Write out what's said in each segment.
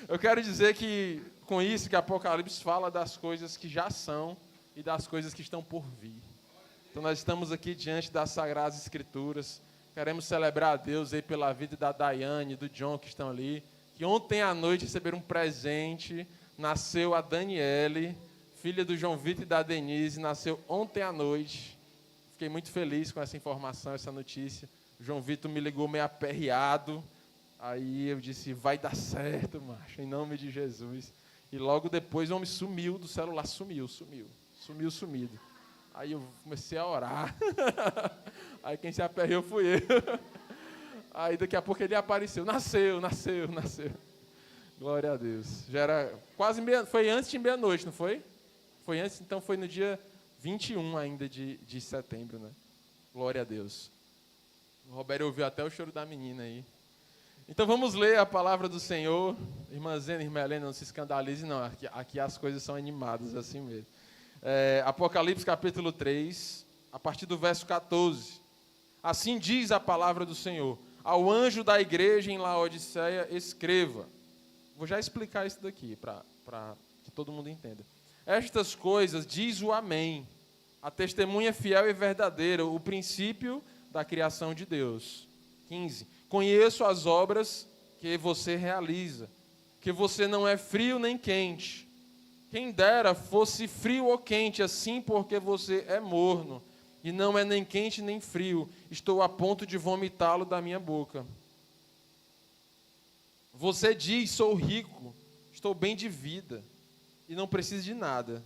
Eu quero dizer que, com isso, que Apocalipse fala das coisas que já são e das coisas que estão por vir. Então, nós estamos aqui diante das Sagradas Escrituras. Queremos celebrar a Deus aí pela vida da Daiane e do John que estão ali. Que ontem à noite receberam um presente. Nasceu a Daniele, filha do João Vitor e da Denise. Nasceu ontem à noite. Fiquei muito feliz com essa informação, essa notícia. O João Vitor me ligou meio aperreado. Aí eu disse, vai dar certo, macho, em nome de Jesus. E logo depois o homem sumiu do celular, sumiu. Aí eu comecei a orar. Aí quem se aperreou fui eu. Aí daqui a pouco ele apareceu. Nasceu. Glória a Deus. Já era quase foi antes de meia-noite, não foi? Foi antes, então foi no dia 21 ainda de setembro, né? Glória a Deus. O Roberto ouviu até o choro da menina aí. Então vamos ler a palavra do Senhor. Irmã Zena, irmã Helena, não se escandalize não, aqui as coisas são animadas assim mesmo. Apocalipse capítulo 3, a partir do verso 14. Assim diz a palavra do Senhor: ao anjo da igreja em Laodiceia escreva. Vou já explicar isso daqui, para que todo mundo entenda. Estas coisas diz o Amém, a testemunha fiel e verdadeira, o princípio da criação de Deus. 15. Conheço as obras que você realiza, que você não é frio nem quente. Quem dera fosse frio ou quente, assim porque você é morno, e não é nem quente nem frio. Estou a ponto de vomitá-lo da minha boca. Você diz, sou rico, estou bem de vida, e não preciso de nada.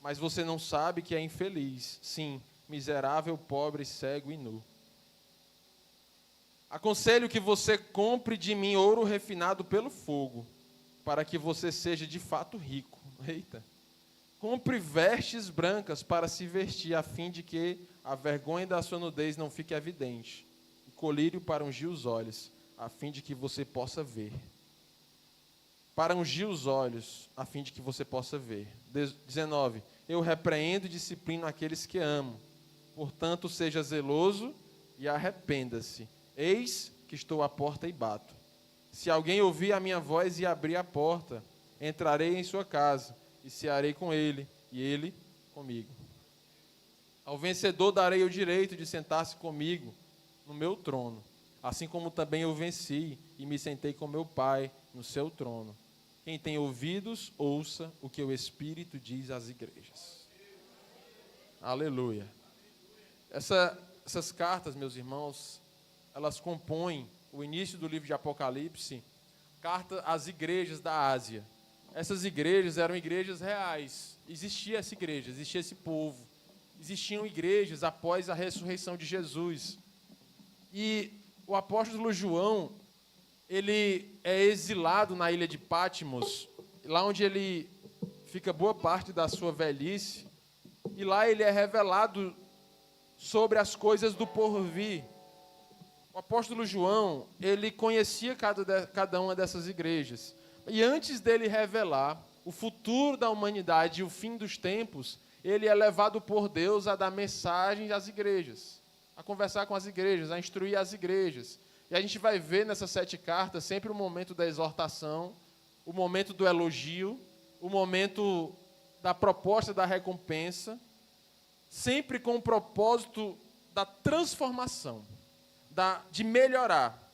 Mas você não sabe que é infeliz, sim, miserável, pobre, cego e nu. Aconselho que você compre de mim ouro refinado pelo fogo, para que você seja de fato rico. Eita! Compre vestes brancas para se vestir, a fim de que a vergonha da sua nudez não fique evidente. E colírio para ungir os olhos, a fim de que você possa ver. Para ungir os olhos, a fim de que você possa ver. 19. Eu repreendo e disciplino aqueles que amo. Portanto, seja zeloso e arrependa-se. Eis que estou à porta e bato. Se alguém ouvir a minha voz e abrir a porta, entrarei em sua casa e cearei com ele, e ele comigo. Ao vencedor darei o direito de sentar-se comigo no meu trono, assim como também eu venci e me sentei com meu Pai no seu trono. Quem tem ouvidos, ouça o que o Espírito diz às igrejas. Aleluia. Essas cartas, meus irmãos, elas compõem o início do livro de Apocalipse, carta às igrejas da Ásia. Essas igrejas eram igrejas reais. Existia essa igreja, existia esse povo. Existiam igrejas após a ressurreição de Jesus. E o apóstolo João, ele é exilado na ilha de Patmos, lá onde ele fica boa parte da sua velhice. E lá ele é revelado sobre as coisas do porvir. O apóstolo João, ele conhecia cada uma dessas igrejas. E antes dele revelar o futuro da humanidade e o fim dos tempos, ele é levado por Deus a dar mensagens às igrejas, a conversar com as igrejas, a instruir as igrejas. E a gente vai ver nessas 7 cartas sempre o momento da exortação, o momento do elogio, o momento da proposta da recompensa, sempre com o propósito da transformação, de melhorar.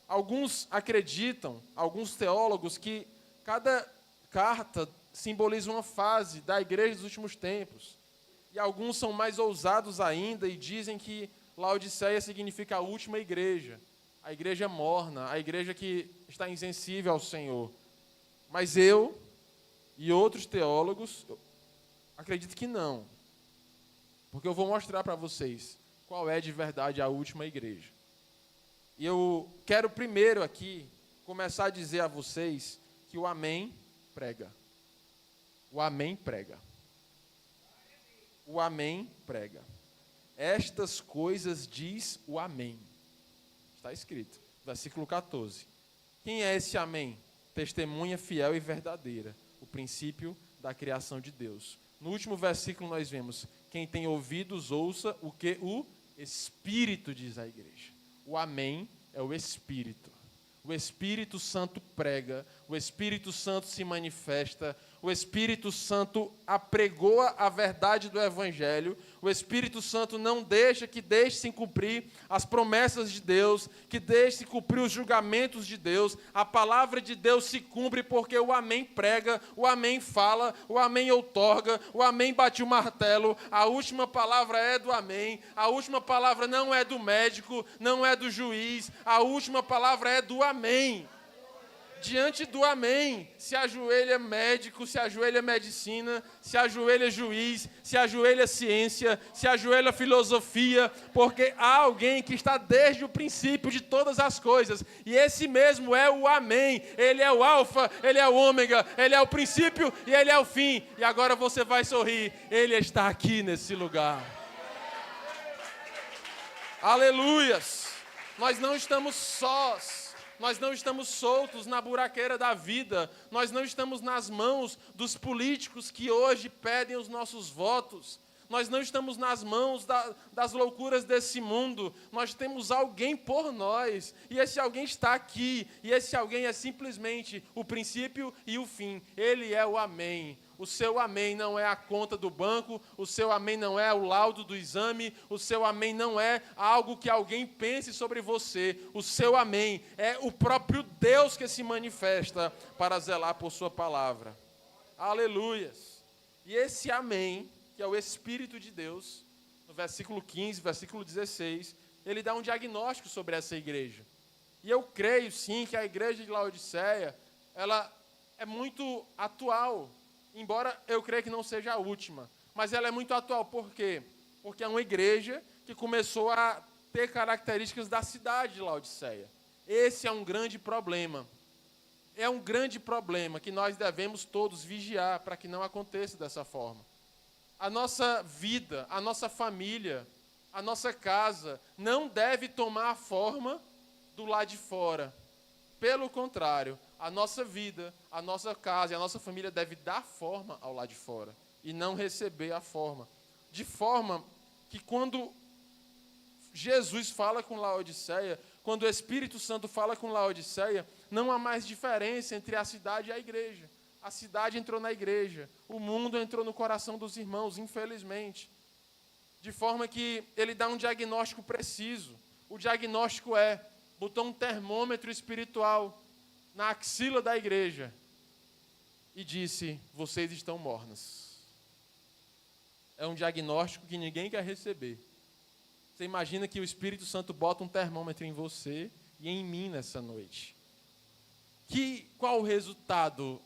Alguns acreditam, alguns teólogos, que cada carta simboliza uma fase da igreja dos últimos tempos. E alguns são mais ousados ainda e dizem que Laodiceia significa a última igreja, a igreja morna, a igreja que está insensível ao Senhor. Mas eu e outros teólogos acredito que não, porque eu vou mostrar para vocês qual é de verdade a última igreja. E eu quero primeiro aqui começar a dizer a vocês que o Amém prega. O Amém prega. O Amém prega. Estas coisas diz o Amém. Está escrito, versículo 14. Quem é esse Amém? Testemunha fiel e verdadeira, o princípio da criação de Deus. No último versículo nós vemos, quem tem ouvidos ouça o que o Espírito diz à igreja. O Amém é o Espírito. O Espírito Santo prega, o Espírito Santo se manifesta, o Espírito Santo apregoa a verdade do Evangelho, o Espírito Santo não deixa que deixe-se cumprir as promessas de Deus, que deixe-se cumprir os julgamentos de Deus. A palavra de Deus se cumpre porque o Amém prega, o Amém fala, o Amém outorga, o Amém bate o martelo, a última palavra é do Amém, a última palavra não é do médico, não é do juiz, a última palavra é do Amém. Diante do Amém, se ajoelha médico, se ajoelha medicina, se ajoelha juiz, se ajoelha ciência, se ajoelha filosofia, porque há alguém que está desde o princípio de todas as coisas, e esse mesmo é o Amém. Ele é o alfa, ele é o ômega, ele é o princípio e ele é o fim. E agora você vai sorrir, ele está aqui nesse lugar. Aleluias! Nós não estamos sós. Nós não estamos soltos na buraqueira da vida. Nós não estamos nas mãos dos políticos que hoje pedem os nossos votos. Nós não estamos nas mãos das loucuras desse mundo. Nós temos alguém por nós. E esse alguém está aqui. E esse alguém é simplesmente o princípio e o fim. Ele é o Amém. O seu Amém não é a conta do banco, o seu Amém não é o laudo do exame, o seu Amém não é algo que alguém pense sobre você. O seu Amém é o próprio Deus que se manifesta para zelar por sua palavra. Aleluias! E esse Amém, que é o Espírito de Deus, no versículo 15, versículo 16, ele dá um diagnóstico sobre essa igreja. E eu creio, sim, que a igreja de Laodiceia, ela é muito atual. Embora eu creia que não seja a última, mas ela é muito atual. Por quê? Porque é uma igreja que começou a ter características da cidade de Laodiceia. Esse é um grande problema. É um grande problema que nós devemos todos vigiar para que não aconteça dessa forma. A nossa vida, a nossa família, a nossa casa não deve tomar a forma do lado de fora. Pelo contrário, a nossa vida, a nossa casa e a nossa família deve dar forma ao lado de fora e não receber a forma. De forma que quando Jesus fala com Laodiceia, quando o Espírito Santo fala com Laodiceia, não há mais diferença entre a cidade e a igreja. A cidade entrou na igreja, o mundo entrou no coração dos irmãos, infelizmente. De forma que ele dá um diagnóstico preciso. O diagnóstico botou um termômetro espiritual na axila da igreja e disse: vocês estão mornos. É um diagnóstico que ninguém quer receber. Você imagina que o Espírito Santo bota um termômetro em você e em mim nessa noite. Qual o resultado?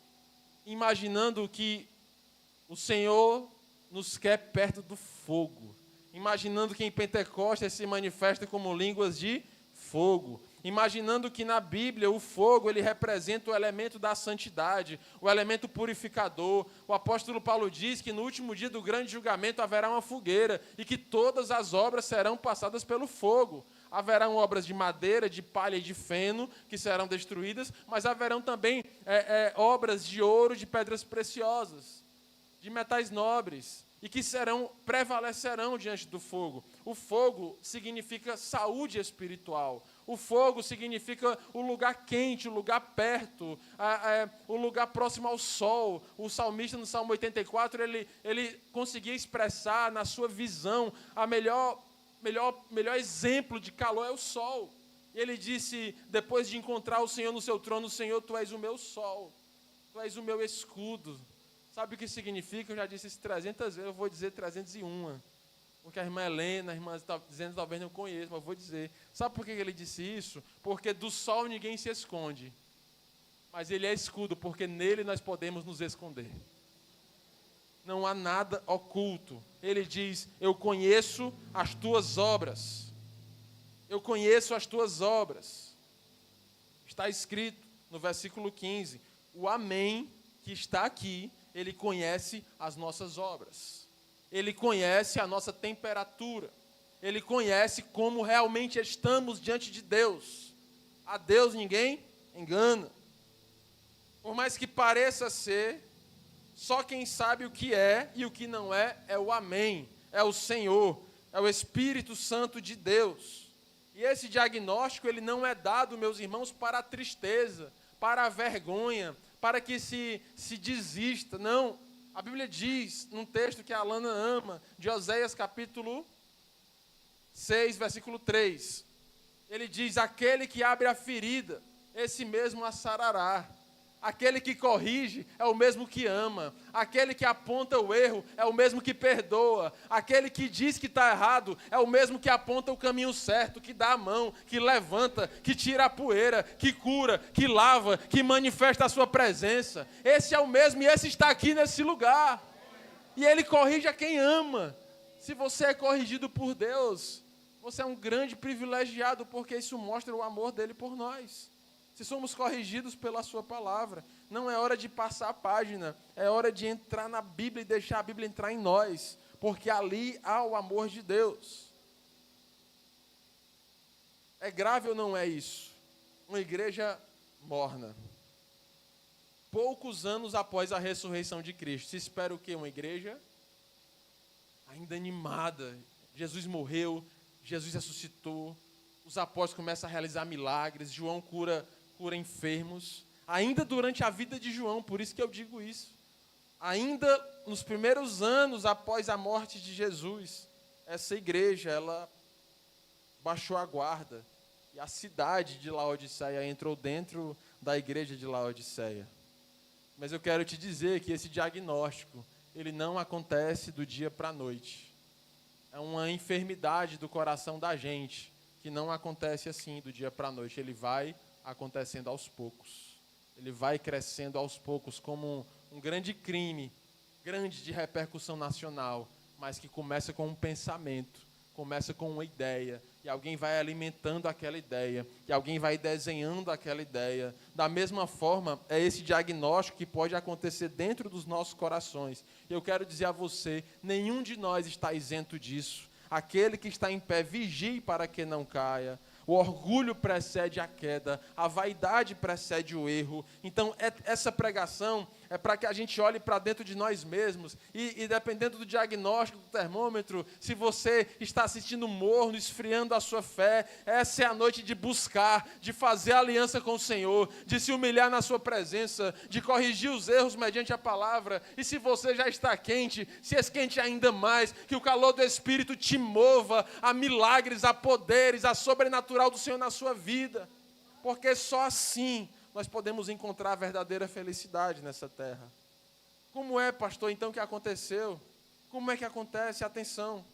Imaginando que o Senhor nos quer perto do fogo. Imaginando que em Pentecostes se manifesta como línguas de fogo. Imaginando que na Bíblia o fogo ele representa o elemento da santidade, o elemento purificador. O apóstolo Paulo diz que no último dia do grande julgamento haverá uma fogueira e que todas as obras serão passadas pelo fogo. Haverão obras de madeira, de palha e de feno que serão destruídas, mas haverão também obras de ouro, de pedras preciosas, de metais nobres, e que prevalecerão diante do fogo. O fogo significa saúde espiritual. O fogo significa o lugar quente, o lugar perto, o lugar próximo ao sol. O salmista, no Salmo 84, ele conseguia expressar na sua visão a melhor exemplo de calor é o sol. E ele disse, depois de encontrar o Senhor no seu trono: Senhor, Tu és o meu sol, Tu és o meu escudo. Sabe o que significa? Eu já disse isso 300 vezes, eu vou dizer 301. Porque a irmã Helena, a irmã está dizendo, talvez não conheça, mas eu vou dizer. Sabe por que ele disse isso? Porque do sol ninguém se esconde. Mas ele é escudo, porque nele nós podemos nos esconder. Não há nada oculto. Ele diz: eu conheço as tuas obras. Eu conheço as tuas obras. Está escrito no versículo 15, o Amém que está aqui, ele conhece as nossas obras. Ele conhece a nossa temperatura. Ele conhece como realmente estamos diante de Deus. A Deus ninguém engana. Por mais que pareça ser, só quem sabe o que é e o que não é o Amém. É o Senhor, é o Espírito Santo de Deus. E esse diagnóstico, ele não é dado, meus irmãos, para a tristeza, para a vergonha, para que se desista. Não, a Bíblia diz, num texto que a Alana ama, de Oséias capítulo 6, versículo 3. Ele diz, aquele que abre a ferida, esse mesmo a sarará. Aquele que corrige é o mesmo que ama. Aquele que aponta o erro é o mesmo que perdoa. Aquele que diz que está errado é o mesmo que aponta o caminho certo, que dá a mão, que levanta, que tira a poeira, que cura, que lava, que manifesta a sua presença. Esse é o mesmo e esse está aqui nesse lugar. E ele corrige a quem ama. Se você é corrigido por Deus, você é um grande privilegiado, porque isso mostra o amor dele por nós. Se somos corrigidos pela sua palavra, não é hora de passar a página, é hora de entrar na Bíblia e deixar a Bíblia entrar em nós, porque ali há o amor de Deus. É grave ou não é isso? Uma igreja morna. Poucos anos após a ressurreição de Cristo, se espera o quê? Uma igreja ainda animada. Jesus morreu, Jesus ressuscitou, os apóstolos começam a realizar milagres, João cura enfermos, ainda durante a vida de João, por isso que eu digo isso. Ainda nos primeiros anos após a morte de Jesus, essa igreja, ela baixou a guarda, e a cidade de Laodiceia entrou dentro da igreja de Laodiceia. Mas eu quero te dizer que esse diagnóstico, ele não acontece do dia para a noite. É uma enfermidade do coração da gente, que não acontece assim do dia para a noite. Ele vai acontecendo aos poucos. Ele vai crescendo aos poucos como um grande crime, grande de repercussão nacional, mas que começa com um pensamento, começa com uma ideia, e alguém vai alimentando aquela ideia, e alguém vai desenhando aquela ideia. Da mesma forma, é esse diagnóstico que pode acontecer dentro dos nossos corações. Eu quero dizer a você, nenhum de nós está isento disso. Aquele que está em pé, vigie para que não caia. O orgulho precede a queda, a vaidade precede o erro. Então, essa pregação é para que a gente olhe para dentro de nós mesmos e dependendo do diagnóstico, do termômetro, se você está se sentindo morno, esfriando a sua fé, essa é a noite de buscar, de fazer aliança com o Senhor, de se humilhar na sua presença, de corrigir os erros mediante a palavra. E se você já está quente, se esquente ainda mais, que o calor do Espírito te mova a milagres, a poderes, a sobrenatural do Senhor na sua vida. Porque só assim nós podemos encontrar a verdadeira felicidade nessa terra. Como é, pastor, então, que aconteceu? Como é que acontece? Atenção,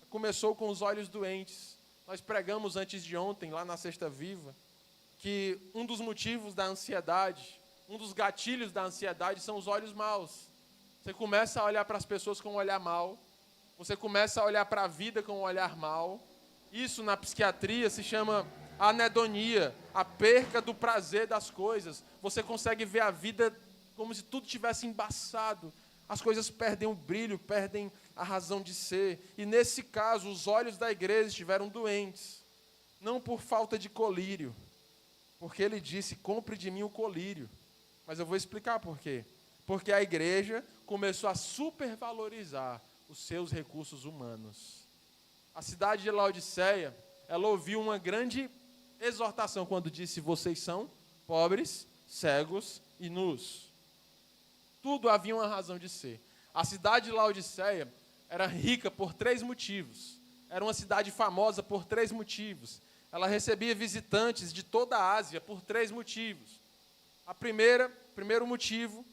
começou com os olhos doentes. Nós pregamos antes de ontem, lá na Sexta Viva, que um dos motivos da ansiedade, um dos gatilhos da ansiedade são os olhos maus. Você começa a olhar para as pessoas com um olhar mau, você começa a olhar para a vida com um olhar mau. Isso na psiquiatria se chama anedonia, a perca do prazer das coisas. Você consegue ver a vida como se tudo tivesse embaçado. As coisas perdem o brilho, perdem a razão de ser. E nesse caso, os olhos da igreja estiveram doentes. Não por falta de colírio, porque ele disse, compre de mim o colírio. Mas eu vou explicar por quê. Porque a igreja começou a supervalorizar os seus recursos humanos. A cidade de Laodiceia, ela ouviu uma grande exortação quando disse, vocês são pobres, cegos e nus. Tudo havia uma razão de ser. A cidade de Laodiceia era rica por 3 motivos. Era uma cidade famosa por 3 motivos. Ela recebia visitantes de toda a Ásia por 3 motivos. Primeiro motivo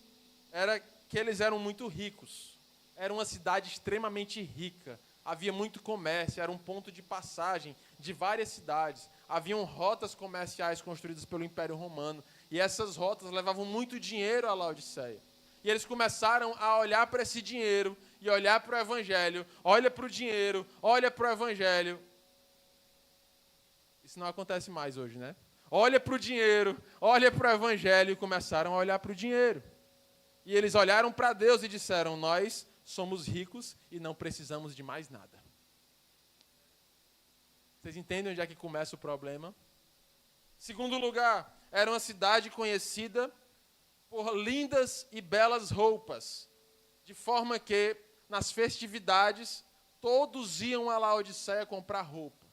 era que eles eram muito ricos. Era uma cidade extremamente rica. Havia muito comércio, era um ponto de passagem de várias cidades. Haviam rotas comerciais construídas pelo Império Romano. E essas rotas levavam muito dinheiro a Laodiceia. E eles começaram a olhar para esse dinheiro e olhar para o Evangelho. Olha para o dinheiro, olha para o Evangelho. Isso não acontece mais hoje, né? Olha para o dinheiro, olha para o Evangelho e começaram a olhar para o dinheiro. E eles olharam para Deus e disseram, nós somos ricos e não precisamos de mais nada. Vocês entendem onde é que começa o problema? Segundo lugar, era uma cidade conhecida por lindas e belas roupas, de forma que, nas festividades, todos iam a Laodiceia comprar roupa,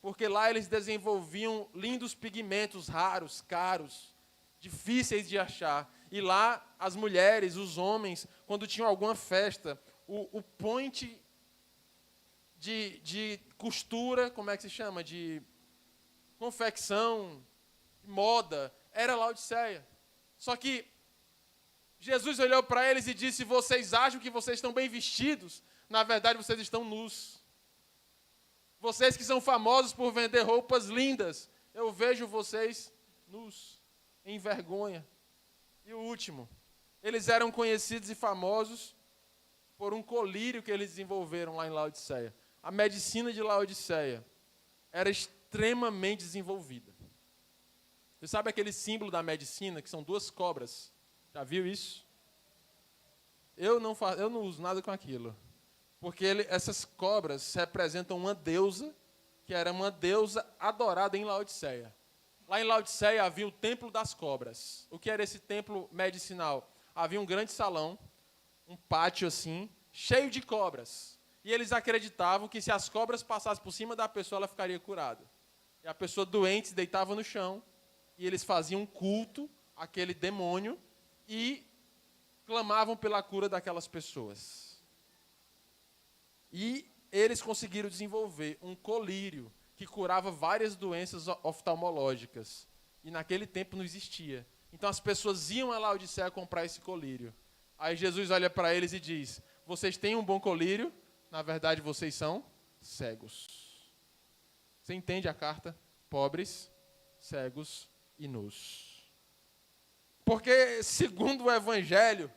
porque lá eles desenvolviam lindos pigmentos raros, caros, difíceis de achar. E lá, as mulheres, os homens, quando tinham alguma festa, o point de costura, como é que se chama? De confecção, moda, era Laodiceia. Só que Jesus olhou para eles e disse: vocês acham que vocês estão bem vestidos? Na verdade, vocês estão nus. Vocês que são famosos por vender roupas lindas, eu vejo vocês nus, em vergonha. E o último, eles eram conhecidos e famosos por um colírio que eles desenvolveram lá em Laodiceia. A medicina de Laodiceia era extremamente desenvolvida. Você sabe aquele símbolo da medicina, que são 2 cobras? Já viu isso? Eu não uso nada com aquilo. Porque essas cobras representam uma deusa, que era uma deusa adorada em Laodiceia. Lá em Laodiceia havia o templo das cobras. O que era esse templo medicinal? Havia um grande salão, um pátio assim, cheio de cobras. E eles acreditavam que se as cobras passassem por cima da pessoa, ela ficaria curada. E a pessoa doente se deitava no chão, e eles faziam um culto àquele demônio e clamavam pela cura daquelas pessoas. E eles conseguiram desenvolver um colírio que curava várias doenças oftalmológicas. E naquele tempo não existia. Então as pessoas iam a Laodiceia comprar esse colírio. Aí Jesus olha para eles e diz: vocês têm um bom colírio, na verdade vocês são cegos. Você entende a carta? Pobres, cegos e nus. Porque, segundo o Evangelho,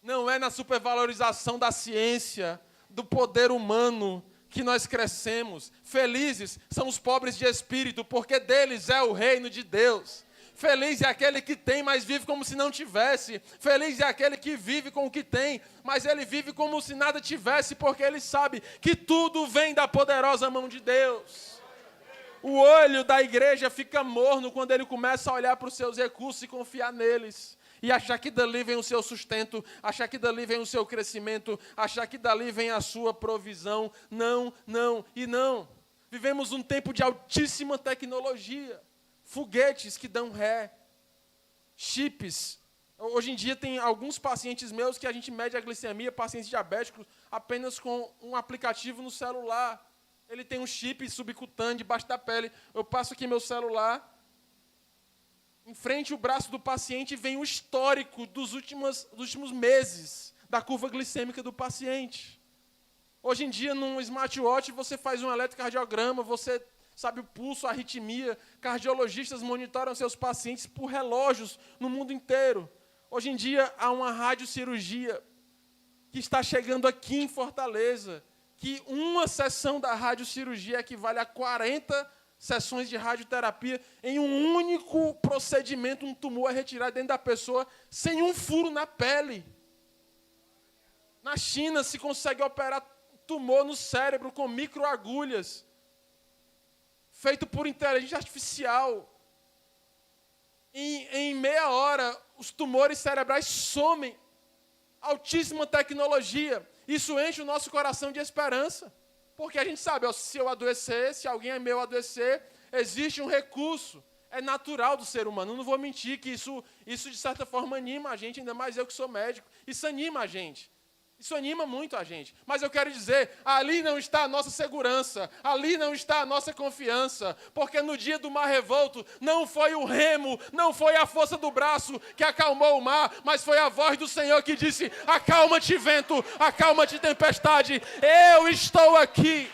não é na supervalorização da ciência, do poder humano, que nós crescemos. Felizes são os pobres de espírito, porque deles é o reino de Deus. Feliz é aquele que tem, mas vive como se não tivesse. Feliz é aquele que vive com o que tem, mas ele vive como se nada tivesse, porque ele sabe que tudo vem da poderosa mão de Deus. O olho da igreja fica morno quando ele começa a olhar para os seus recursos e confiar neles. E achar que dali vem o seu sustento, achar que dali vem o seu crescimento, achar que dali vem a sua provisão. Não, não e não. Vivemos um tempo de altíssima tecnologia. Foguetes que dão ré. Chips. Hoje em dia tem alguns pacientes meus que a gente mede a glicemia, pacientes diabéticos, apenas com um aplicativo no celular. Ele tem um chip subcutâneo debaixo da pele. Eu passo aqui meu celular. Em frente ao braço do paciente vem o histórico dos últimos meses da curva glicêmica do paciente. Hoje em dia, num smartwatch, você faz um eletrocardiograma, você sabe o pulso, a arritmia. Cardiologistas monitoram seus pacientes por relógios no mundo inteiro. Hoje em dia, há uma radiocirurgia que está chegando aqui em Fortaleza, que uma sessão da radiocirurgia equivale a 40 sessões de radioterapia. Em um único procedimento, um tumor é retirado dentro da pessoa sem um furo na pele. Na China se consegue operar tumor no cérebro com microagulhas, feito por inteligência artificial. Em meia hora, os tumores cerebrais somem. Altíssima tecnologia. Isso enche o nosso coração de esperança. Porque a gente sabe, se eu adoecer, se alguém é meu adoecer, existe um recurso. É natural do ser humano. Eu não vou mentir que isso de certa forma anima a gente, ainda mais eu que sou médico. Isso anima a gente. Isso anima muito a gente. Mas eu quero dizer, ali não está a nossa segurança, ali não está a nossa confiança, porque no dia do mar revolto, não foi o remo, não foi a força do braço que acalmou o mar, mas foi a voz do Senhor que disse: acalma-te vento, acalma-te tempestade, eu estou aqui.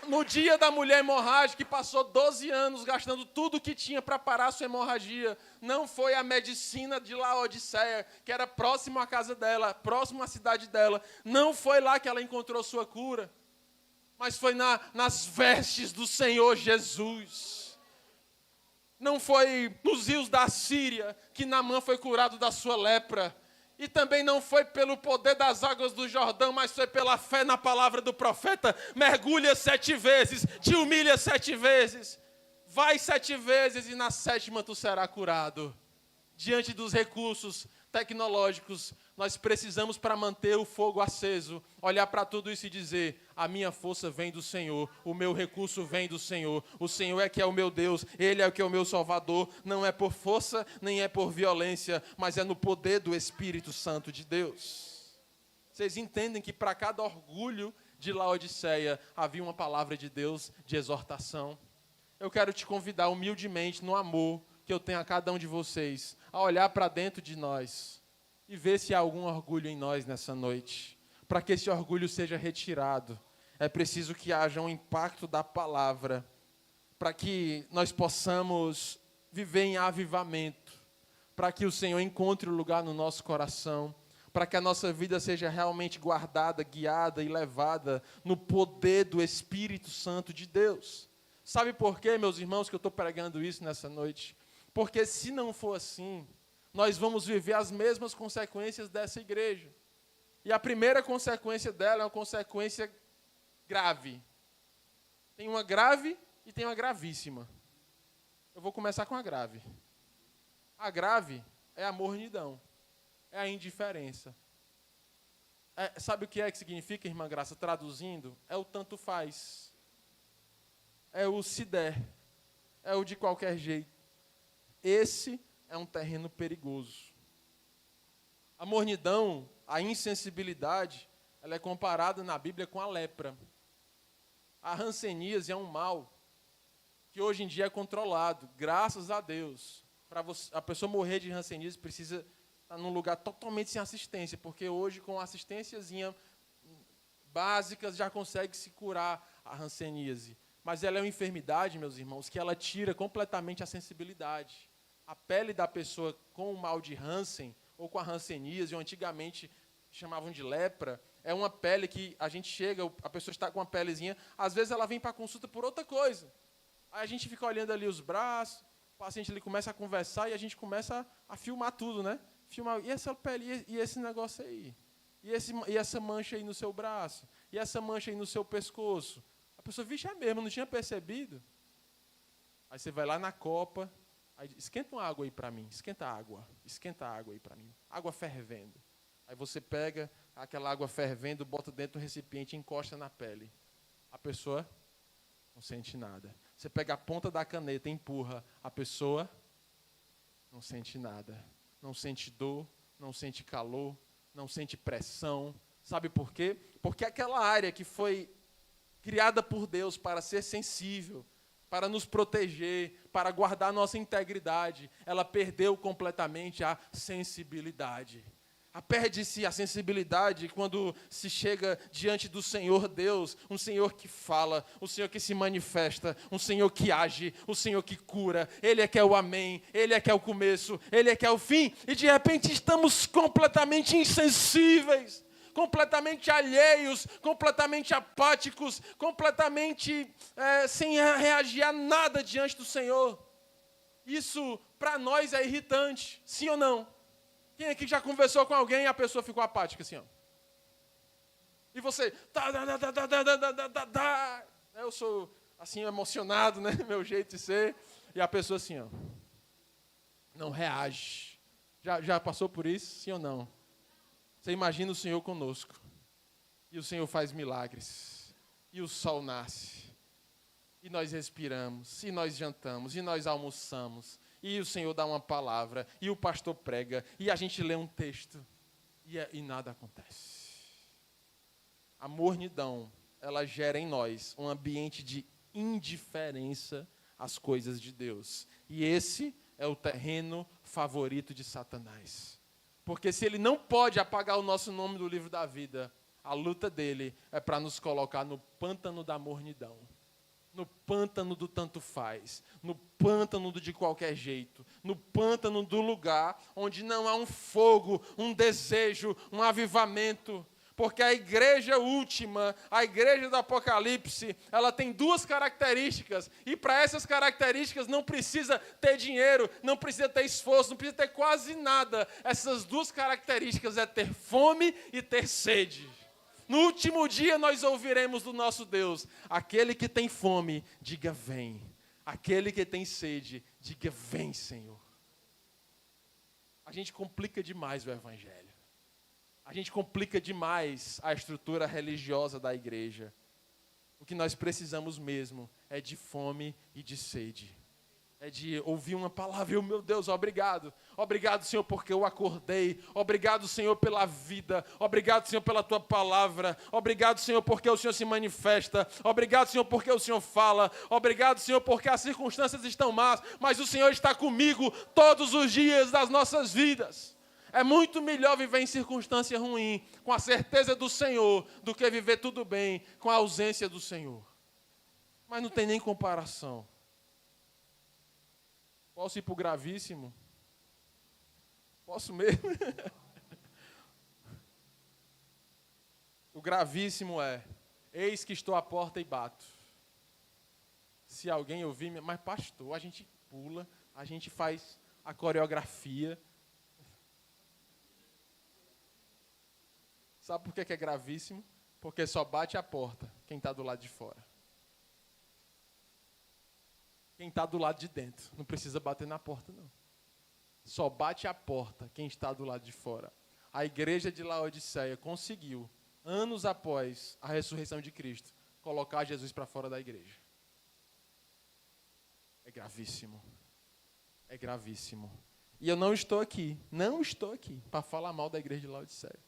No dia da mulher hemorrágica, que passou 12 anos gastando tudo que tinha para parar a sua hemorragia, não foi a medicina de Laodiceia, que era próximo à casa dela, próximo à cidade dela, não foi lá que ela encontrou sua cura, mas foi nas vestes do Senhor Jesus. Não foi nos rios da Síria que Naamã foi curado da sua lepra. E também não foi pelo poder das águas do Jordão, mas foi pela fé na palavra do profeta. Mergulha 7 vezes, te humilha 7 vezes, vai 7 vezes e na 7ª tu será curado. diante dos recursos tecnológicos, nós precisamos, para manter o fogo aceso, olhar para tudo isso e dizer: a minha força vem do Senhor, o meu recurso vem do Senhor, o Senhor é que é o meu Deus, Ele é que é o meu Salvador, não é por força, nem é por violência, mas é no poder do Espírito Santo de Deus. Vocês entendem que para cada orgulho de Laodiceia havia uma palavra de Deus de exortação? Eu quero te convidar humildemente, no amor que eu tenho a cada um de vocês, a olhar para dentro de nós e ver se há algum orgulho em nós nessa noite. Para que esse orgulho seja retirado, é preciso que haja um impacto da palavra, para que nós possamos viver em avivamento, para que o Senhor encontre o lugar no nosso coração, para que a nossa vida seja realmente guardada, guiada e levada no poder do Espírito Santo de Deus. Sabe por quê, meus irmãos, que eu estou pregando isso nessa noite? Porque se não for assim, nós vamos viver as mesmas consequências dessa igreja. E a primeira consequência dela é uma consequência grave. Tem uma grave e tem uma gravíssima. Eu vou começar com a grave. A grave é a mornidão, é a indiferença. Sabe o que significa, irmã Graça, traduzindo? É o tanto faz. É o se der. É o de qualquer jeito. Esse é um terreno perigoso. A mornidão, a insensibilidade, ela é comparada na Bíblia com a lepra. A hanseníase é um mal que hoje em dia é controlado, graças a Deus. Para a pessoa morrer de hanseníase precisa estar num lugar totalmente sem assistência, porque hoje com assistênciazinha básica já consegue se curar a hanseníase. Mas ela é uma enfermidade, meus irmãos, que ela tira completamente a sensibilidade. A pele da pessoa com o mal de Hansen, ou com a hanseníase, ou antigamente chamavam de lepra, é uma pele que a gente chega, a pessoa está com uma pelezinha, às vezes ela vem para a consulta por outra coisa. Aí a gente fica olhando ali os braços, o paciente ele começa a conversar e a gente começa a filmar tudo, né? Filmar, e essa pele, e esse negócio aí? E essa mancha aí no seu braço? E essa mancha aí no seu pescoço? A pessoa, vixe, é mesmo, não tinha percebido? Aí você vai lá na copa, aí esquenta uma água aí para mim, esquenta a água aí para mim, água fervendo. Aí você pega aquela água fervendo, bota dentro do recipiente e encosta na pele. A pessoa não sente nada. Você pega a ponta da caneta e empurra, a pessoa não sente nada. Não sente dor, não sente calor, não sente pressão. Sabe por quê? Porque aquela área que foi criada por Deus para ser sensível, para nos proteger, para guardar nossa integridade, ela perdeu completamente a sensibilidade. Perde-se a sensibilidade quando se chega diante do Senhor Deus, um Senhor que fala, um Senhor que se manifesta, um Senhor que age, um Senhor que cura. Ele é que é o amém, Ele é que é o começo, Ele é que é o fim. E de repente estamos completamente insensíveis, completamente alheios, completamente apáticos, completamente sem reagir a nada diante do Senhor. Isso para nós é irritante, sim ou não? Quem aqui já conversou com alguém e a pessoa ficou apática assim, ó? E você, eu sou assim emocionado, né, meu jeito de ser, e a pessoa assim, ó, não reage. Já passou por isso, sim ou não? Você imagina o Senhor conosco, e o Senhor faz milagres, e o sol nasce, e nós respiramos, e nós jantamos, e nós almoçamos, e o Senhor dá uma palavra, e o pastor prega, e a gente lê um texto, e nada acontece. A mornidão, ela gera em nós um ambiente de indiferença às coisas de Deus. E esse é o terreno favorito de Satanás. Porque se ele não pode apagar o nosso nome do livro da vida, a luta dele é para nos colocar no pântano da mornidão. No pântano do tanto faz, no pântano do de qualquer jeito, no pântano do lugar onde não há um fogo, um desejo, um avivamento. Porque a igreja última, a igreja do Apocalipse, ela tem duas características, e para essas características não precisa ter dinheiro, não precisa ter esforço, não precisa ter quase nada. Essas duas características é ter fome e ter sede. No último dia nós ouviremos do nosso Deus: aquele que tem fome, diga vem. Aquele que tem sede, diga vem, Senhor. A gente complica demais o evangelho. A gente complica demais a estrutura religiosa da igreja. O que nós precisamos mesmo é de fome e de sede. É de ouvir uma palavra, meu Deus, obrigado. Obrigado, Senhor, porque eu acordei. Obrigado, Senhor, pela vida. Obrigado, Senhor, pela Tua palavra. Obrigado, Senhor, porque o Senhor se manifesta. Obrigado, Senhor, porque o Senhor fala. Obrigado, Senhor, porque as circunstâncias estão más, mas o Senhor está comigo todos os dias das nossas vidas. É muito melhor viver em circunstância ruim, com a certeza do Senhor, do que viver tudo bem, com a ausência do Senhor. Mas não tem nem comparação. Posso ir para o gravíssimo? Posso mesmo? O gravíssimo é: eis que estou à porta e bato. Se alguém ouvir, mas pastor, a gente pula, a gente faz a coreografia. Sabe por que é gravíssimo? Porque só bate a porta quem está do lado de fora. Quem está do lado de dentro. Não precisa bater na porta, não. Só bate a porta quem está do lado de fora. A igreja de Laodiceia conseguiu, anos após a ressurreição de Cristo, colocar Jesus para fora da igreja. É gravíssimo. É gravíssimo. E eu não estou aqui para falar mal da igreja de Laodiceia.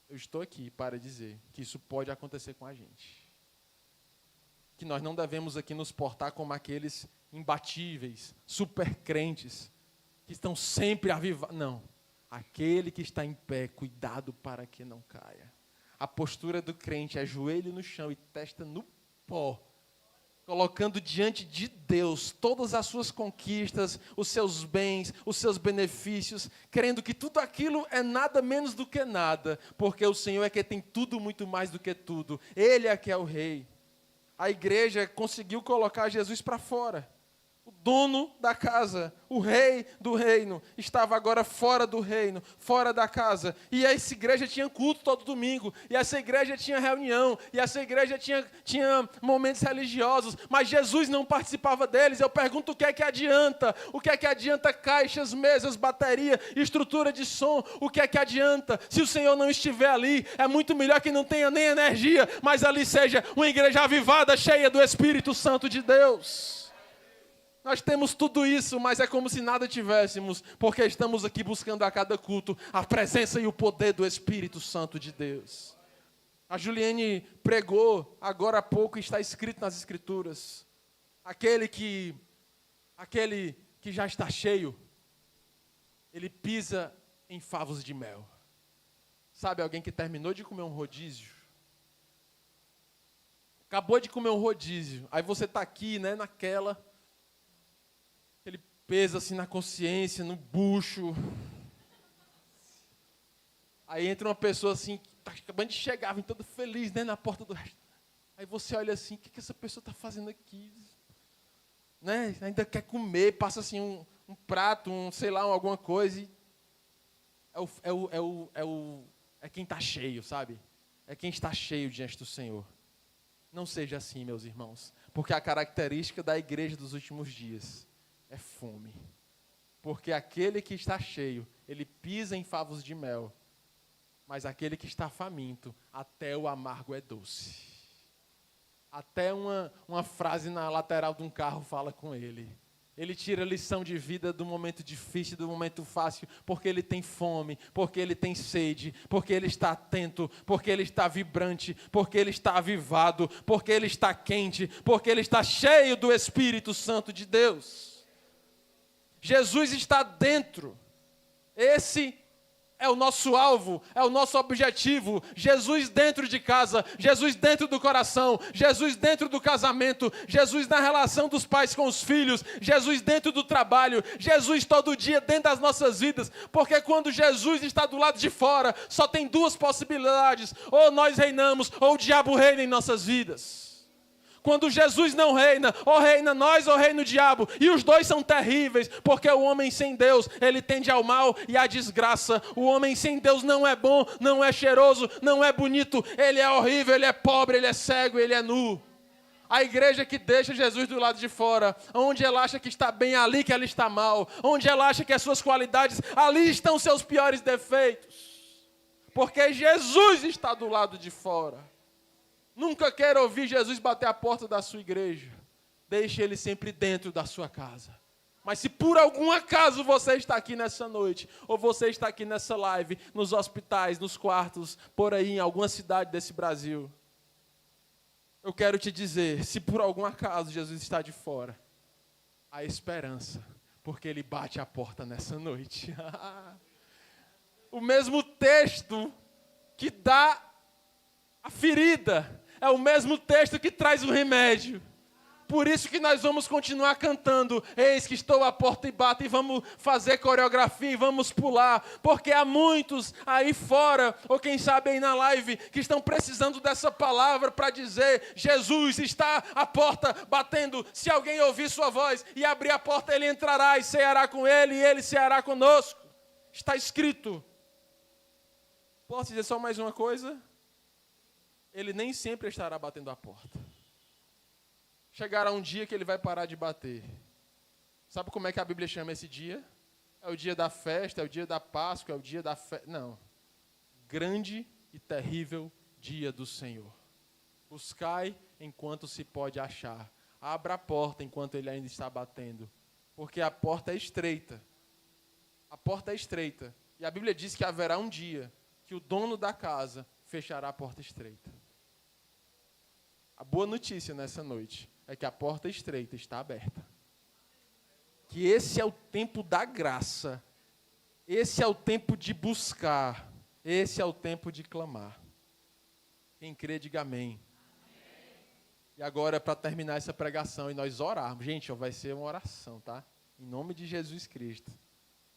Eu estou aqui para dizer que isso pode acontecer com a gente. Que nós não devemos aqui nos portar como aqueles imbatíveis, super crentes, que estão sempre avivados. Não. Aquele que está em pé, cuidado para que não caia. A postura do crente é joelho no chão e testa no pó, colocando diante de Deus todas as suas conquistas, os seus bens, os seus benefícios, crendo que tudo aquilo é nada menos do que nada, porque o Senhor é que tem tudo muito mais do que tudo. Ele é que é o Rei. A igreja conseguiu colocar Jesus para fora. O dono da casa, o rei do reino, estava agora fora do reino, fora da casa. E essa igreja tinha culto todo domingo. E essa igreja tinha reunião. E essa igreja tinha momentos religiosos. Mas Jesus não participava deles. Eu pergunto o que é que adianta? O que é que adianta caixas, mesas, bateria, estrutura de som? O que é que adianta? Se o Senhor não estiver ali, é muito melhor que não tenha nem energia, mas ali seja uma igreja avivada, cheia do Espírito Santo de Deus. Nós temos tudo isso, mas é como se nada tivéssemos, porque estamos aqui buscando a cada culto a presença e o poder do Espírito Santo de Deus. A Juliane pregou agora há pouco, está escrito nas Escrituras, aquele que já está cheio, ele pisa em favos de mel. Sabe, alguém que terminou de comer um rodízio, acabou de comer um rodízio, aí você está aqui, né, naquela... Ele pesa assim na consciência, no bucho. Aí entra uma pessoa assim, que está acabando de chegar, vem todo feliz, né, na porta do restaurante. Aí você olha assim, o que essa pessoa está fazendo aqui? Né? Ainda quer comer, passa assim um prato, sei lá, alguma coisa. E é quem está cheio, sabe? É quem está cheio diante do Senhor. Não seja assim, meus irmãos, porque a característica da igreja dos últimos dias é fome. Porque aquele que está cheio, ele pisa em favos de mel. Mas aquele que está faminto, até o amargo é doce. Até uma frase na lateral de um carro fala com ele. Ele tira lição de vida do momento difícil, do momento fácil, porque ele tem fome, porque ele tem sede, porque ele está atento, porque ele está vibrante, porque ele está avivado, porque ele está quente, porque ele está cheio do Espírito Santo de Deus. Jesus está dentro. Esse é o nosso alvo, é o nosso objetivo. Jesus dentro de casa, Jesus dentro do coração, Jesus dentro do casamento, Jesus na relação dos pais com os filhos, Jesus dentro do trabalho, Jesus todo dia dentro das nossas vidas. Porque quando Jesus está do lado de fora, só tem duas possibilidades: ou nós reinamos, ou o diabo reina em nossas vidas. Quando Jesus não reina, ou reina nós ou reina o diabo. E os dois são terríveis, porque o homem sem Deus, ele tende ao mal e à desgraça. O homem sem Deus não é bom, não é cheiroso, não é bonito. Ele é horrível, ele é pobre, ele é cego, ele é nu. A igreja que deixa Jesus do lado de fora, onde ela acha que está bem, ali que ela está mal. Onde ela acha que as suas qualidades, ali estão os seus piores defeitos. Porque Jesus está do lado de fora. Nunca queira ouvir Jesus bater a porta da sua igreja. Deixe ele sempre dentro da sua casa. Mas se por algum acaso você está aqui nessa noite, ou você está aqui nessa live, nos hospitais, nos quartos, por aí em alguma cidade desse Brasil, eu quero te dizer, se por algum acaso Jesus está de fora, há esperança, porque ele bate a porta nessa noite. O mesmo texto que dá a ferida, é o mesmo texto que traz o remédio. Por isso que nós vamos continuar cantando, eis que estou à porta e bato, e vamos fazer coreografia, e vamos pular, porque há muitos aí fora, ou quem sabe aí na live, que estão precisando dessa palavra para dizer, Jesus está à porta batendo, se alguém ouvir sua voz e abrir a porta, ele entrará e ceará com ele, e ele ceará conosco. Está escrito. Posso dizer só mais uma coisa? Ele nem sempre estará batendo a porta. Chegará um dia que ele vai parar de bater. Sabe como é que a Bíblia chama esse dia? É o dia da festa, é o dia da Páscoa, é o dia da festa. Não. Grande e terrível dia do Senhor. Buscai enquanto se pode achar. Abra a porta enquanto ele ainda está batendo. Porque a porta é estreita. A porta é estreita. E a Bíblia diz que haverá um dia que o dono da casa fechará a porta estreita. A boa notícia nessa noite é que a porta estreita está aberta. Que esse é o tempo da graça. Esse é o tempo de buscar. Esse é o tempo de clamar. Quem crê, diga amém. E agora, para terminar essa pregação e nós orarmos. Gente, vai ser uma oração, tá? Em nome de Jesus Cristo.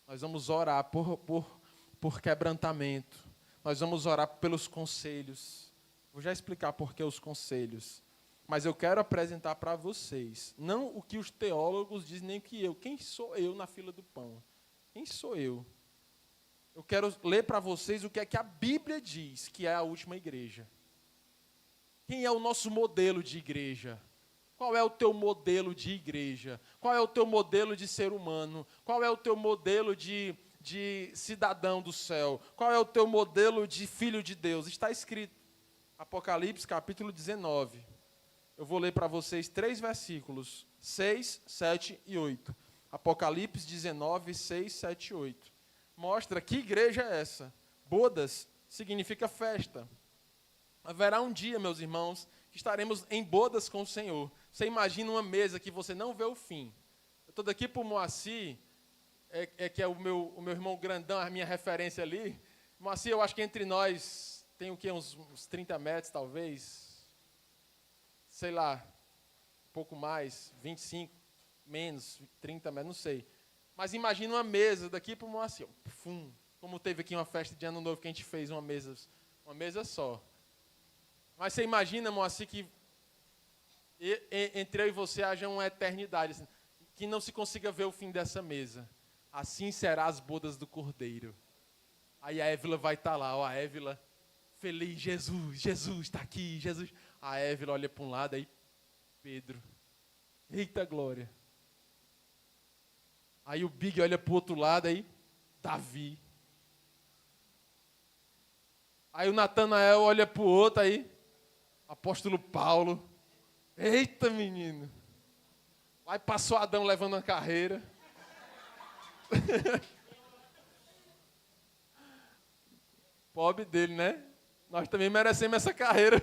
Nós vamos orar por quebrantamento. Nós vamos orar pelos conselhos. Vou já explicar por que os conselhos. Mas eu quero apresentar para vocês, não o que os teólogos dizem, nem que eu. Quem sou eu na fila do pão? Quem sou eu? Eu quero ler para vocês o que é que a Bíblia diz, que é a última igreja. Quem é o nosso modelo de igreja? Qual é o teu modelo de igreja? Qual é o teu modelo de ser humano? Qual é o teu modelo de cidadão do céu? Qual é o teu modelo de filho de Deus? Está escrito, Apocalipse capítulo 19. Eu vou ler para vocês 3 versículos, 6, 7 e 8. Apocalipse 19, 6, 7 e 8. Mostra que igreja é essa. Bodas significa festa. Haverá um dia, meus irmãos, que estaremos em bodas com o Senhor. Você imagina uma mesa que você não vê o fim. Eu estou daqui para o Moacir, que é o meu irmão grandão, a minha referência ali. Moacir, eu acho que entre nós tem o quê? Uns 30 metros, talvez. Sei lá, um pouco mais, 25, menos, 30 metros, não sei. Mas imagina uma mesa daqui para o Moacir. Como teve aqui uma festa de Ano Novo que a gente fez uma mesa só. Mas você imagina, Moacir, que entre eu e você haja uma eternidade, assim, que não se consiga ver o fim dessa mesa. Assim será as bodas do Cordeiro. Aí a Évila vai estar lá, a Évila, feliz, Jesus está aqui, Jesus. A Évila olha para um lado, aí Pedro, eita glória. Aí o Big olha para o outro lado, aí Davi. Aí o Natanael olha para o outro, aí apóstolo Paulo. Eita menino. Aí passou Adão levando uma carreira. Pobre dele, né? Nós também merecemos essa carreira.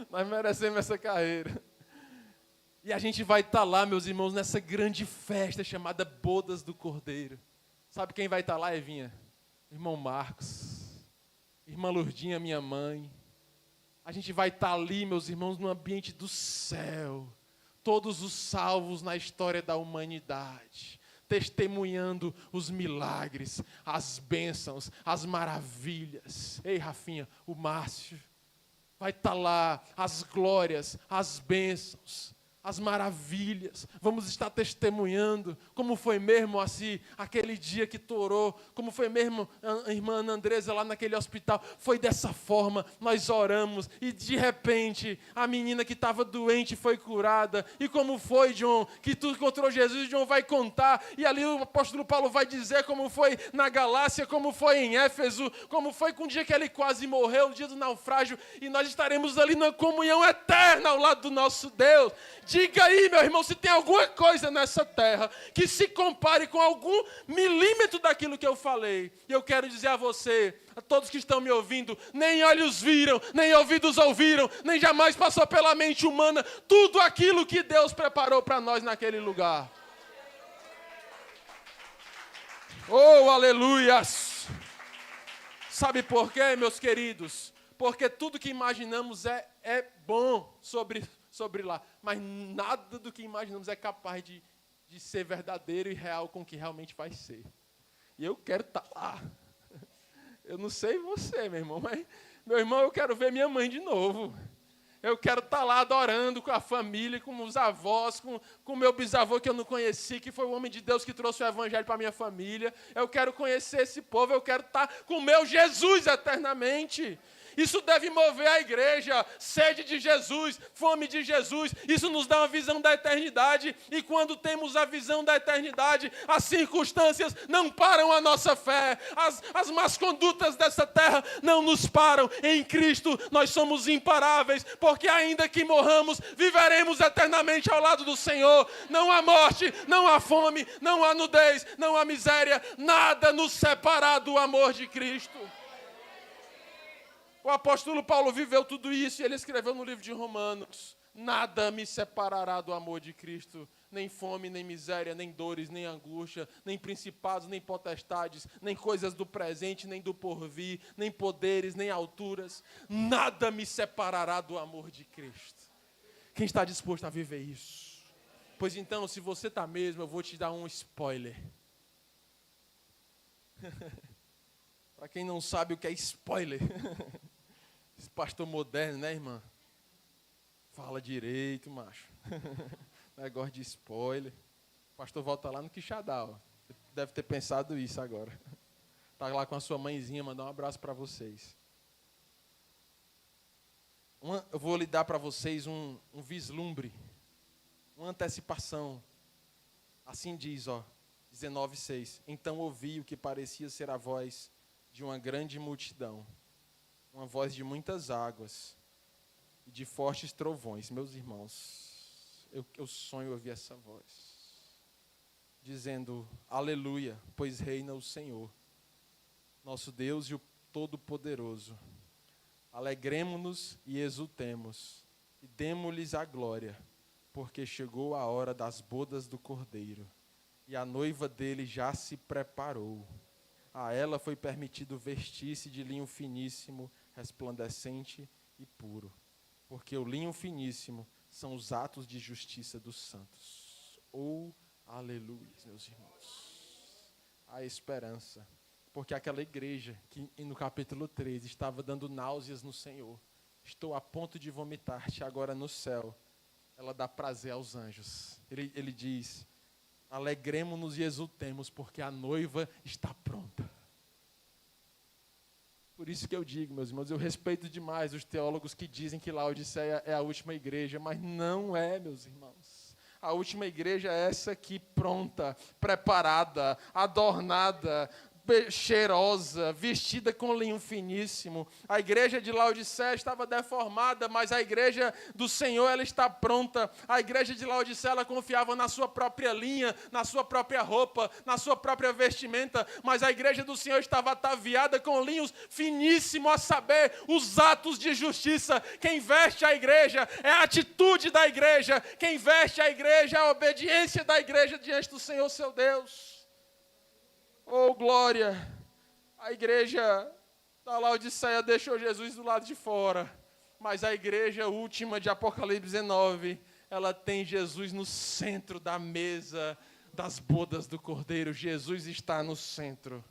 Nós merecemos essa carreira. E a gente vai estar lá, meus irmãos, nessa grande festa chamada Bodas do Cordeiro. Sabe quem vai estar lá, Evinha? Irmão Marcos. Irmã Lourdinha, minha mãe. A gente vai estar ali, meus irmãos, no ambiente do céu. Todos os salvos na história da humanidade. Testemunhando os milagres, as bênçãos, as maravilhas. Ei, Rafinha, o Márcio. Vai estar lá as glórias, as bênçãos. as maravilhas, vamos estar testemunhando como foi mesmo assim, aquele dia que torou, como foi mesmo a irmã Ana Andresa lá naquele hospital, foi dessa forma, nós oramos e de repente a menina que estava doente foi curada, e como foi, John, que tu encontrou Jesus, John vai contar, e ali o apóstolo Paulo vai dizer como foi na Galácia, como foi em Éfeso, como foi com o dia que ele quase morreu, o dia do naufrágio, e nós estaremos ali na comunhão eterna ao lado do nosso Deus. Diga aí, meu irmão, se tem alguma coisa nessa terra que se compare com algum milímetro daquilo que eu falei. E eu quero dizer a você, a todos que estão me ouvindo, nem olhos viram, nem ouvidos ouviram, nem jamais passou pela mente humana tudo aquilo que Deus preparou para nós naquele lugar. Oh, aleluias! Sabe por quê, meus queridos? Porque tudo que imaginamos é bom sobre lá, mas nada do que imaginamos é capaz de ser verdadeiro e real com o que realmente vai ser. E eu quero estar lá. Eu não sei você, meu irmão, mas, meu irmão, eu quero ver minha mãe de novo. Eu quero estar lá adorando com a família, com os avós, com o meu bisavô que eu não conheci, que foi o homem de Deus que trouxe o evangelho para a minha família. Eu quero conhecer esse povo, eu quero estar com o meu Jesus eternamente. Isso deve mover a igreja, sede de Jesus, fome de Jesus. Isso nos dá uma visão da eternidade. E quando temos a visão da eternidade, as circunstâncias não param a nossa fé. As más condutas dessa terra não nos param. Em Cristo nós somos imparáveis, porque ainda que morramos, viveremos eternamente ao lado do Senhor. Não há morte, não há fome, não há nudez, não há miséria. Nada nos separa do amor de Cristo. O apóstolo Paulo viveu tudo isso e ele escreveu no livro de Romanos: nada me separará do amor de Cristo, nem fome, nem miséria, nem dores, nem angústia, nem principados, nem potestades, nem coisas do presente, nem do porvir, nem poderes, nem alturas. Nada me separará do amor de Cristo. Quem está disposto a viver isso? Pois então, se você está mesmo, eu vou te dar um spoiler. Para quem não sabe o que é spoiler, esse pastor moderno, né, irmã? Fala direito, macho. Negócio de spoiler. O pastor volta lá no Quixadá, ó. Deve ter pensado isso agora. Está lá com a sua mãezinha, mandar um abraço para vocês. Eu vou lhe dar para vocês um vislumbre, uma antecipação. Assim diz, ó, 19:6. Então ouvi o que parecia ser a voz de uma grande multidão, uma voz de muitas águas e de fortes trovões. Meus irmãos, eu sonho ouvir essa voz, dizendo: aleluia, pois reina o Senhor, nosso Deus e o Todo-Poderoso. Alegremo-nos e exultemos, e demo-lhes a glória, porque chegou a hora das bodas do Cordeiro, e a noiva dele já se preparou. A ela foi permitido vestir-se de linho finíssimo, resplandecente e puro, porque o linho finíssimo são os atos de justiça dos santos. Oh, aleluia, meus irmãos. A esperança, porque aquela igreja que no capítulo 3 estava dando náuseas no Senhor, estou a ponto de vomitar-te, agora no céu, ela dá prazer aos anjos. Ele diz: alegremo-nos e exultemos, porque a noiva está pronta. Por isso que eu digo, meus irmãos, eu respeito demais os teólogos que dizem que Laodiceia é a última igreja, mas não é, meus irmãos. A última igreja é essa aqui, pronta, preparada, adornada, cheirosa, vestida com linho finíssimo. A igreja de Laodiceia estava deformada, mas a igreja do Senhor, ela está pronta. A igreja de Laodiceia, ela confiava na sua própria linha, na sua própria roupa, na sua própria vestimenta, mas a igreja do Senhor estava ataviada com linhos finíssimos, a saber, os atos de justiça. Quem veste a igreja é a atitude da igreja. Quem veste a igreja é a obediência da igreja diante do Senhor, seu Deus. Oh, glória! A igreja da Laodiceia deixou Jesus do lado de fora, mas a igreja última de Apocalipse 19, ela tem Jesus no centro da mesa das bodas do Cordeiro. Jesus está no centro.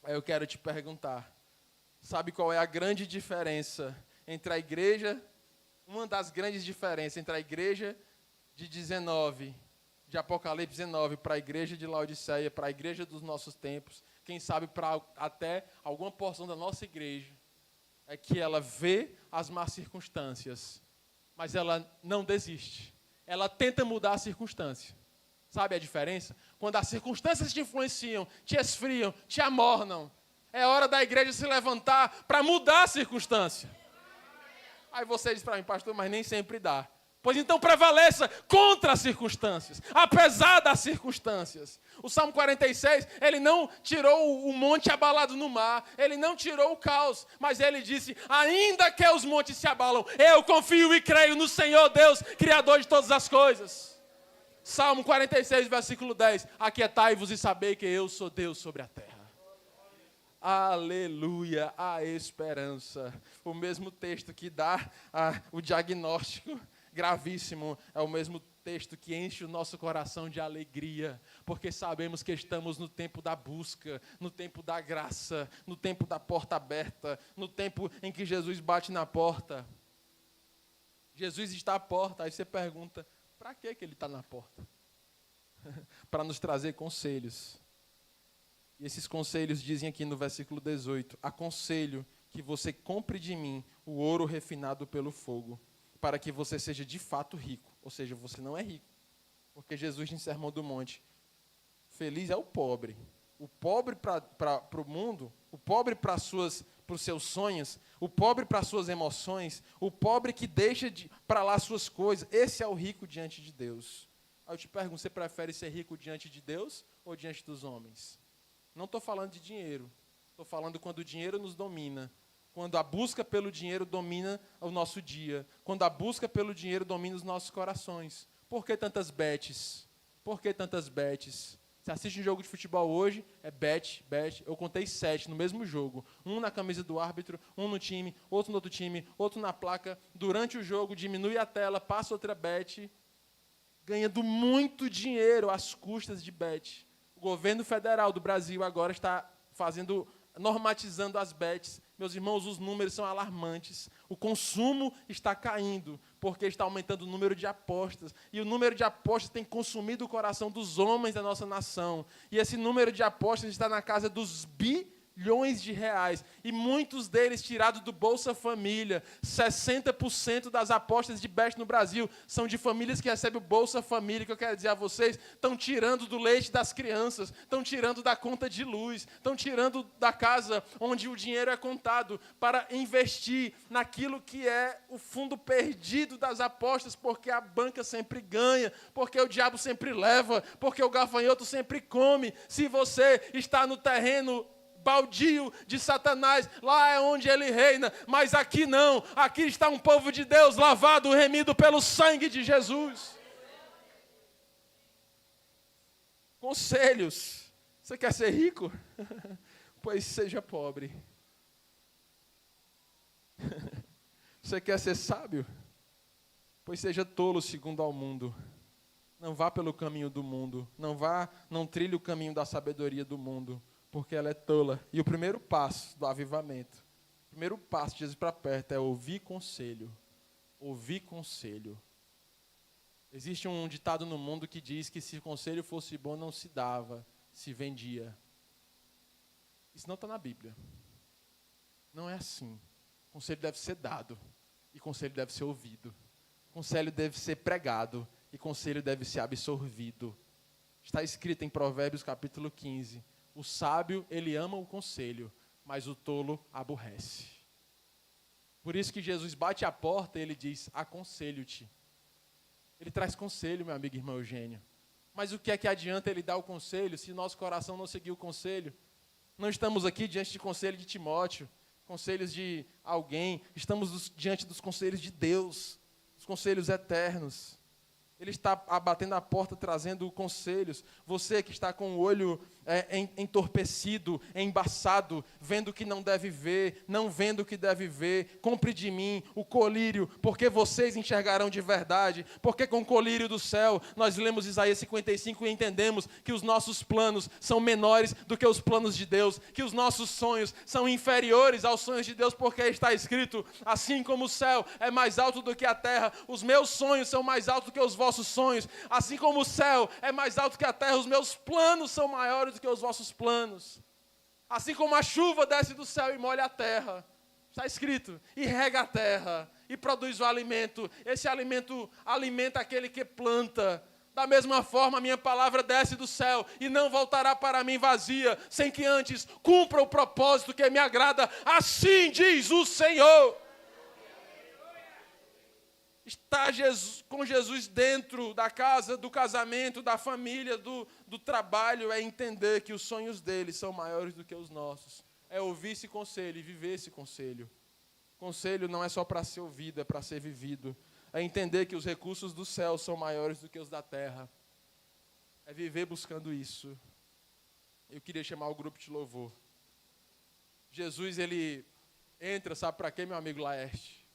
Aí eu quero te perguntar, sabe qual é a grande diferença entre a igreja uma das grandes diferenças entre a igreja de Apocalipse 19, para a igreja de Laodiceia, para a igreja dos nossos tempos, quem sabe para até alguma porção da nossa igreja, é que ela vê as más circunstâncias, mas ela não desiste. Ela tenta mudar a circunstância. Sabe a diferença? Quando as circunstâncias te influenciam, te esfriam, te amornam, é hora da igreja se levantar para mudar a circunstância. Aí você diz para mim, pastor, mas nem sempre dá. Pois então prevaleça contra as circunstâncias, apesar das circunstâncias. O Salmo 46, ele não tirou o monte abalado no mar, ele não tirou o caos, mas ele disse, ainda que os montes se abalam, eu confio e creio no Senhor Deus, Criador de todas as coisas. Salmo 46, versículo 10, aquietai-vos e sabei que eu sou Deus sobre a terra. Aleluia, a esperança. O mesmo texto que dá o diagnóstico gravíssimo, é o mesmo texto que enche o nosso coração de alegria, porque sabemos que estamos no tempo da busca, no tempo da graça, no tempo da porta aberta, no tempo em que Jesus bate na porta. Jesus está à porta, aí você pergunta, para que ele está na porta? Para nos trazer conselhos. E esses conselhos dizem aqui no versículo 18, aconselho que você compre de mim o ouro refinado pelo fogo, para que você seja de fato rico. Ou seja, você não é rico. Porque Jesus, em Sermão do Monte, feliz é o pobre. O pobre para o mundo, o pobre para os seus sonhos, o pobre para as suas emoções, o pobre que deixa para lá suas coisas. Esse é o rico diante de Deus. Aí eu te pergunto, você prefere ser rico diante de Deus ou diante dos homens? Não estou falando de dinheiro. Estou falando quando o dinheiro nos domina. Quando a busca pelo dinheiro domina o nosso dia. Quando a busca pelo dinheiro domina os nossos corações. Por que tantas bets? Por que tantas bets? Você assiste um jogo de futebol hoje, é bet. Eu contei 7 no mesmo jogo. Um na camisa do árbitro, um no time, outro no outro time, outro na placa. Durante o jogo, diminui a tela, passa outra bet. Ganhando muito dinheiro às custas de bet. O governo federal do Brasil agora está normatizando as bets. Meus irmãos, os números são alarmantes. O consumo está caindo, porque está aumentando o número de apostas. E o número de apostas tem consumido o coração dos homens da nossa nação. E esse número de apostas está na casa dos bilhões de reais. E muitos deles tirados do Bolsa Família. 60% das apostas de bet no Brasil são de famílias que recebem o Bolsa Família, que eu quero dizer a vocês, estão tirando do leite das crianças, estão tirando da conta de luz, estão tirando da casa onde o dinheiro é contado para investir naquilo que é o fundo perdido das apostas, porque a banca sempre ganha, porque o diabo sempre leva, porque o gafanhoto sempre come. Se você está no terreno baldio de Satanás, lá é onde ele reina, mas aqui não, aqui está um povo de Deus lavado, remido pelo sangue de Jesus. Conselhos, você quer ser rico? Pois seja pobre. Você quer ser sábio? Pois seja tolo segundo ao mundo. Não vá pelo caminho do mundo, não trilhe o caminho da sabedoria do mundo, porque ela é tola. E o primeiro passo do avivamento, o primeiro passo de Jesus para perto é ouvir conselho. Ouvir conselho. Existe um ditado no mundo que diz que se o conselho fosse bom, não se dava, se vendia. Isso não está na Bíblia. Não é assim. Conselho deve ser dado, e conselho deve ser ouvido. Conselho deve ser pregado, e conselho deve ser absorvido. Está escrito em Provérbios capítulo 15. O sábio, ele ama o conselho, mas o tolo aborrece. Por isso que Jesus bate a porta e ele diz, aconselho-te. Ele traz conselho, meu amigo e irmão Eugênio. Mas o que é que adianta ele dar o conselho se nosso coração não seguir o conselho? Não estamos aqui diante de conselho de Timóteo, conselhos de alguém. Estamos diante dos conselhos de Deus, os conselhos eternos. Ele está batendo a porta, trazendo conselhos. Você que está com o olho entorpecido, embaçado, vendo o que não deve ver, não vendo o que deve ver, compre de mim o colírio, porque vocês enxergarão de verdade. Porque com o colírio do céu, nós lemos Isaías 55 e entendemos que os nossos planos são menores do que os planos de Deus, que os nossos sonhos são inferiores aos sonhos de Deus, porque está escrito, assim como o céu é mais alto do que a terra, os meus sonhos são mais altos do que os vossos sonhos, assim como o céu é mais alto que a terra, os meus planos são maiores do que os vossos planos. Assim como a chuva desce do céu e molha a terra, está escrito, e rega a terra, e produz o alimento, esse alimento alimenta aquele que planta. Da mesma forma, a minha palavra desce do céu e não voltará para mim vazia, sem que antes cumpra o propósito que me agrada. Assim diz o Senhor. Estar com Jesus dentro da casa, do casamento, da família, do trabalho, é entender que os sonhos dele são maiores do que os nossos. É ouvir esse conselho e viver esse conselho. Conselho não é só para ser ouvido, é para ser vivido. É entender que os recursos do céu são maiores do que os da terra. É viver buscando isso. Eu queria chamar o grupo de louvor. Jesus, ele entra, sabe para quê, meu amigo Laerte?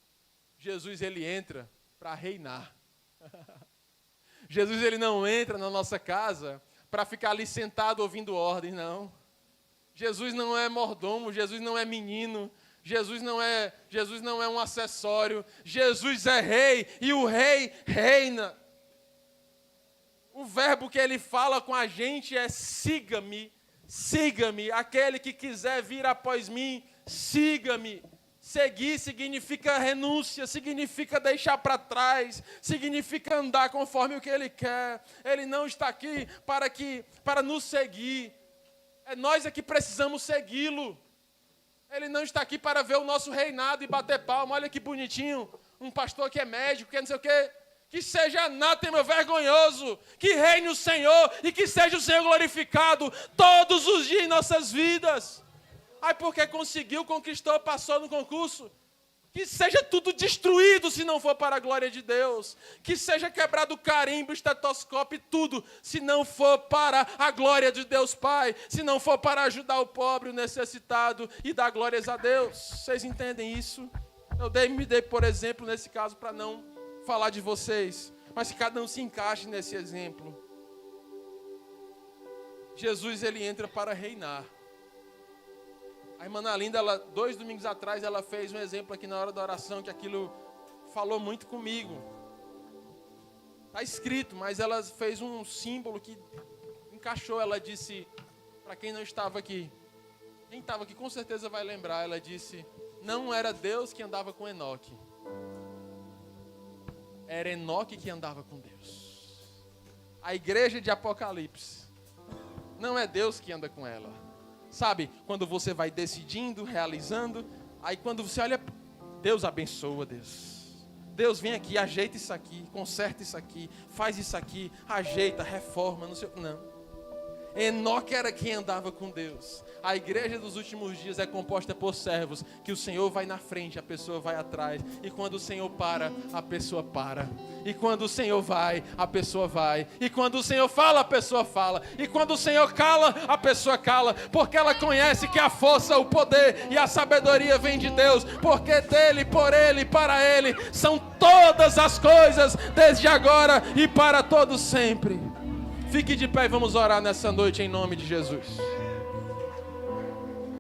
Jesus, ele entra para reinar. Jesus, ele não entra na nossa casa para ficar ali sentado ouvindo ordens, não. Jesus não é mordomo, Jesus não é menino, Jesus não é um acessório. Jesus é rei e o rei reina. O verbo que ele fala com a gente é siga-me, siga-me. Aquele que quiser vir após mim, siga-me. Seguir significa renúncia, significa deixar para trás, significa andar conforme o que ele quer. Ele não está aqui para nos seguir. É nós que precisamos segui-lo. Ele não está aqui para ver o nosso reinado e bater palma. Olha que bonitinho, um pastor que é médico, que não sei o quê. Que seja anátema vergonhoso, que reine o Senhor e que seja o Senhor glorificado todos os dias em nossas vidas. Ai, porque conseguiu, conquistou, passou no concurso. Que seja tudo destruído se não for para a glória de Deus. Que seja quebrado o carimbo, o estetoscópio e tudo, se não for para a glória de Deus Pai. Se não for para ajudar o pobre, o necessitado e dar glórias a Deus. Vocês entendem isso? Eu me dei, por exemplo, nesse caso, para não falar de vocês. Mas que cada um se encaixe nesse exemplo. Jesus, ele entra para reinar. A irmã Nalinda, 2 domingos atrás, ela fez um exemplo aqui na hora da oração, que aquilo falou muito comigo. Está escrito, mas ela fez um símbolo que encaixou. Ela disse, para quem não estava aqui, quem estava aqui com certeza vai lembrar, ela disse, não era Deus que andava com Enoque. Era Enoque que andava com Deus. A igreja de Apocalipse, não é Deus que anda com ela. Sabe, quando você vai decidindo, realizando, aí quando você olha, Deus abençoa, Deus vem aqui, ajeita isso aqui, conserta isso aqui, faz isso aqui, ajeita, reforma, não. Enoque era quem andava com Deus. A igreja dos últimos dias é composta por servos, que o Senhor vai na frente, a pessoa vai atrás. E quando o Senhor para, a pessoa para. E quando o Senhor vai, a pessoa vai. E quando o Senhor fala, a pessoa fala. E quando o Senhor cala, a pessoa cala. Porque ela conhece que a força, o poder e a sabedoria vem de Deus. Porque dele, por ele e para ele são todas as coisas, desde agora e para todo sempre. Fique de pé e vamos orar nessa noite em nome de Jesus.